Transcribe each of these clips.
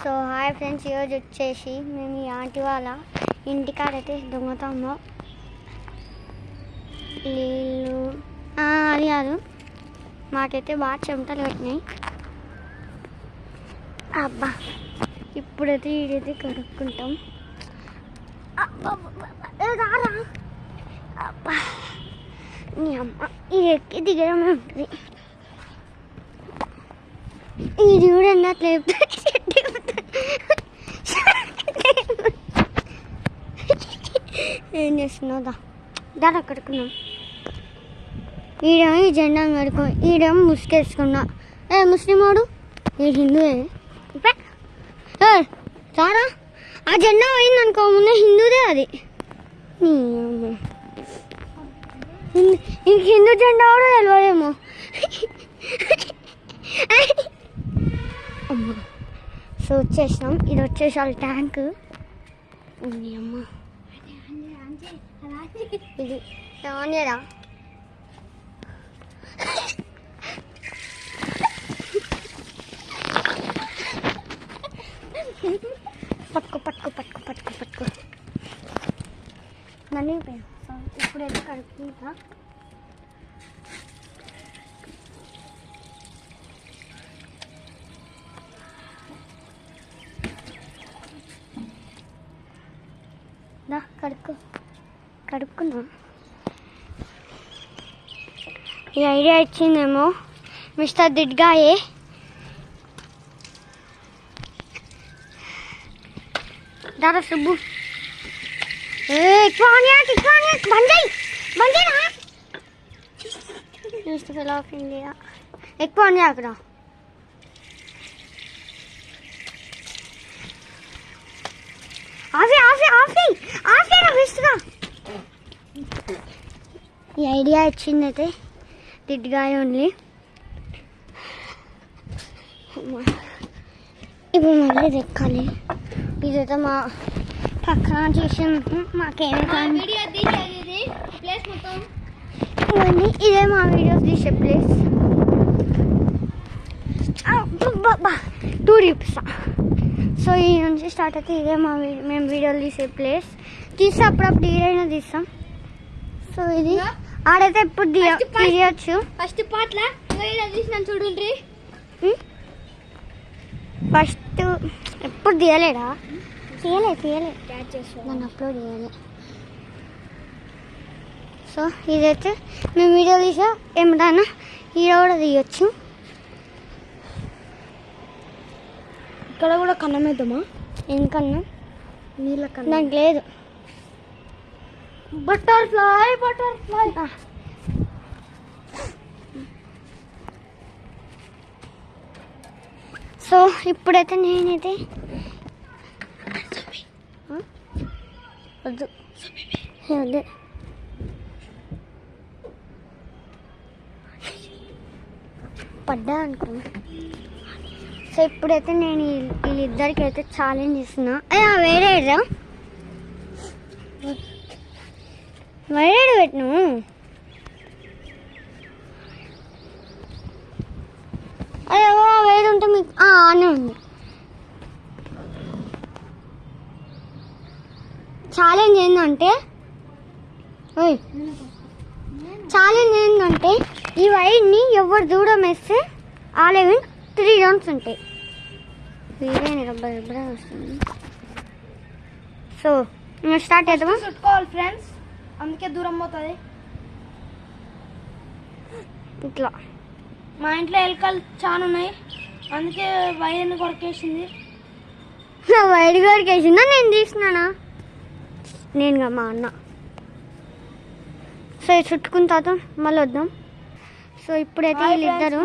So hi friends, ఈరోజు వచ్చేసి మేము ఈ ఆంటీ వాళ్ళ ఇంటికాడైతే దొంగతాము. నీళ్ళు అది కాదు, మాకైతే బాగా చెమటలు పెట్టినాయి. అబ్బా ఇప్పుడైతే ఈడైతే కడుక్కుంటాం. అబ్బా నీ అమ్మ ఇది ఎక్కి దిగడమే ఉంటుంది. ఇది కూడా అట్లా ఏం చేస్తున్నావు? దాని కడుక్కున్నాం. ఈడేమో ఈ జెండా కడుకో, ఈడేమో ముసుకేసుకున్నా. ముస్లిం వాడు ఈ హిందూయే సారా. ఆ జెండా పోయింది అనుకో, ముందే హిందూదే అది. ఇంక హిందూ జెండా కూడా తెలియదేమో. అమ్మ సో వచ్చేసినాం. ఇది వచ్చేసి వాళ్ళ ట్యాంక్. అమ్మ ఇది ఆనేరా. పట్టుకో పట్టుకో పట్టుకో పట్టుకో పట్టుకో నన్ను ఇప్పుడైతే కడుపుకుంటా. కడుక్కున్నా. ఈ ఐడియా ఇచ్చిందేమో మిస్టర్ దిడ్గాయే. దాదా సుబ్బు ఎక్కువ ఆఫ్ ఇండియా ఎక్కువ అని అక్కడ. ఈ ఐడియా ఇచ్చిందైతే దిడ్గాయ ఓన్లీ. ఇప్పుడు మళ్ళీ దెక్కాలి. ఇదైతే మా పక్కన చేసి మాకేమీ ఇదే మా వీడియోస్ తీసే ప్లేస్. టూర్ చూపిస్తా. సో ఈ నుంచి స్టార్ట్ అయితే ఇదే మేము వీడియోలు తీసే ప్లేస్. తీస్తే అప్పుడప్పుడు ఈడైనా తీస్తాం. సో ఇది ఆడైతే ఎప్పుడు తీయచ్చు. ఫస్ట్ పాటలా తీసిన చూడండి. ఫస్ట్ ఎప్పుడు తీయలేడా? తీయలే నన్ను అప్లోడ్ చేయాలి. సో ఇదైతే మేము వీడియో తీసా ఏమిటన్నా హీరో కూడా తీయచ్చు. ఇక్కడ కూడా కన్నం వేద్దామా? ఎందుకన్నా నీళ్ళ కన్నా నాకు లేదు. బటర్ఫ్లై సో ఇప్పుడైతే నేనైతే వద్దు పడ్డా అనుకో. సో ఇప్పుడైతే నేను వీళ్ళిద్దరికి అయితే ఛాలెంజ్ ఇస్తున్నా. వేరేడా పెట్టిను. అదే వేడి ఉంటే మీకు అనే ఉంది. ఛాలెంజ్ ఏంటంటే ఈ వైడ్ని ఎవరు దూరం వేస్తే ఆ లెవెన్ 3 రౌండ్స్ ఉంటాయి. వీడే రబ్బర్ వస్తుంది. సో మేము స్టార్ట్ అవుతామా? చుట్టుకోవాలి ఫ్రెండ్స్, అందుకే దూరం పోతుంది. ఇట్లా మా ఇంట్లో ఎలుకలు చాలా ఉన్నాయి, అందుకే వైర్ని కొరకేసింది. వైర్ కొరికేసిందా? నేను తీసినానా? నేనుగా మా అన్న. సో చుట్టుకున్న తర్వాత మళ్ళీ వద్దాం. సో ఇప్పుడైతే వీళ్ళిద్దరు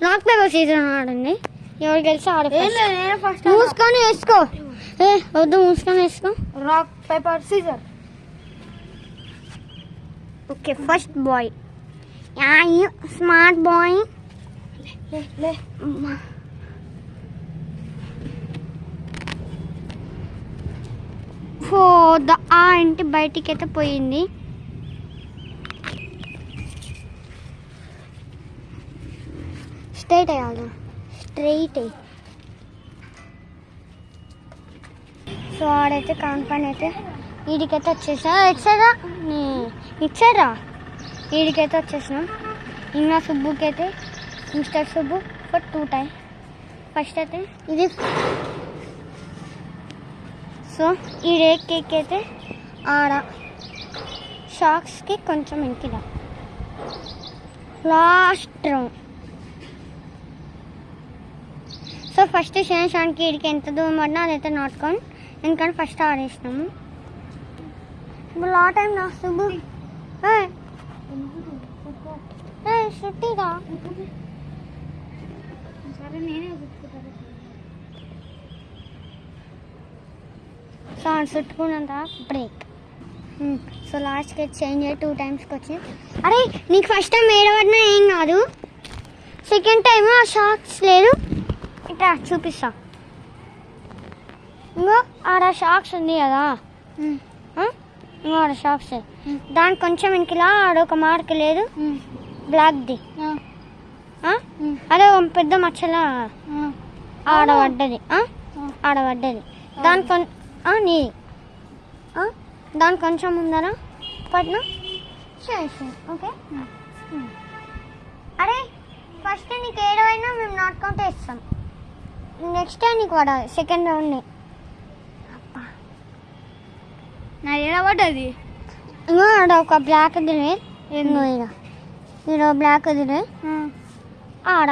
లాక్ పేపర్ సీజన్ ఆడండి. ఎవరు గెలిచి మూసుకొని వేసుకో. వద్దు మూసుకొని వేసుకో. Rock paper scissor. Okay first boy. Smart boy. ఆ ఇంటి బయటికి అయితే పోయింది. స్ట్రైట్ వేయాలి, స్ట్రైట్. సో ఆడైతే కాన్ఫాన్ అయితే వీడికైతే వచ్చేసా ఇచ్చారా వీడికైతే వచ్చేసినాం. ఇంకా సుబ్బుకి అయితే mister Subbu for 2 times. First అయితే ఇది సో ఈ రేక్ కేక్ అయితే ఆడ షాక్స్కి కొంచెం ఇంకిదా లాస్ట్ రౌండ్. సో ఫస్ట్ శేషానికి వీడికి ఎంత దూరం పడినా అదైతే నాట్ కౌంట్, ఎందుకంటే ఫస్ట్ ఆడేసినాము. ఇప్పుడు లా టైం నా సుబ్బు సుట్టిరా. సో చుట్టుకున్నంత బ్రేక్. సో లాస్ట్కి చేంజ్ అయ్యి 2 టైమ్స్కి వచ్చింది. అరే నీకు ఫస్ట్ టైం ఏడబడినా ఏం కాదు, సెకండ్ టైం ఆ షాక్స్ లేదు. ఇట్లా చూపిస్తా. ఇంకో ఆడ షాక్స్ ఉంది కదా, ఇంకో ఆడ షాక్స్ దానికి కొంచెం ఇంకిలా ఆడొక మార్క్ లేదు బ్లాక్ది, అదే ఒక పెద్ద మచ్చలా ఆడబడ్డది. దాని నీ దాని కొంచెం ఉందనా పట్నా. ఓకే. అరే ఫస్ట్ నీకు ఏడవైనా మేము నాట్ కౌంట్ వేస్తాం, నెక్స్ట్ టైం నీకు పడాలి సెకండ్ రౌండ్. నా ఏడబడ్డది ఇంకో ఆడ ఒక బ్లాక్ దిలే ఎన్నో ఈడ బ్లాక్ దిలే ఆడ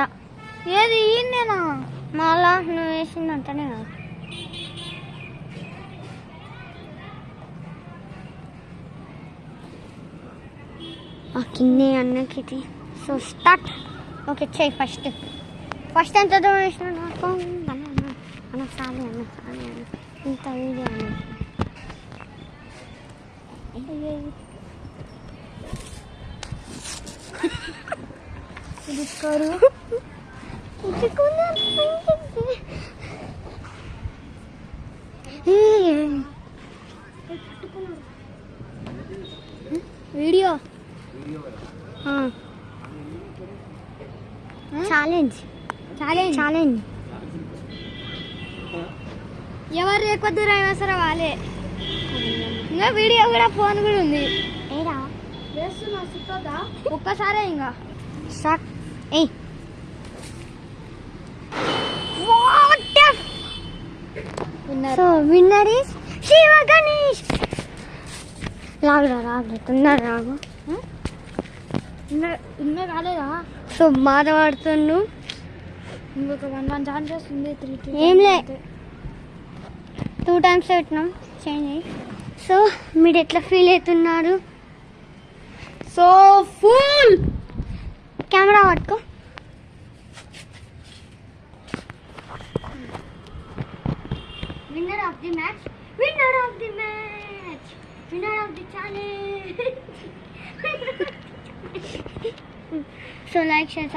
ఏది ఈయనేనా మళ్ళా నువ్వు వేసిందంటేనే కదా. కిందే అన్నకి. So start. ఓకే చెయ్యి. ఫస్ట్ ఎంత దూరం వేసిన నాకు అన్న సాలి ఇంత వీడియో అన్న వీడియో ఛాలెంజ్. ఎవరు రేకొద్దు రాసరా వాళ్ళే. ఇంకా వీడియో కూడా ఫోన్ కూడా ఉంది. ఏడా ఒక్కసారే ఇంకా స్టార్ట్. ఏయ్ so winner is Shiva Ganesh. రాగు తొందర రాగు. ఇంకా కాలేదా? సో బాధపడుతున్నాను. ఇంకొక 1 ఛాన్సెస్ ఉంది. 3 ఏం లే 2 టైమ్స్ పెట్టినాం చేంజ్ అయ్యి. సో మీరు ఎట్లా ఫీల్ అవుతున్నారు? సో ఫుల్ కెమెరా పట్టుకో. Winner of the match, winner of the challenge. So like share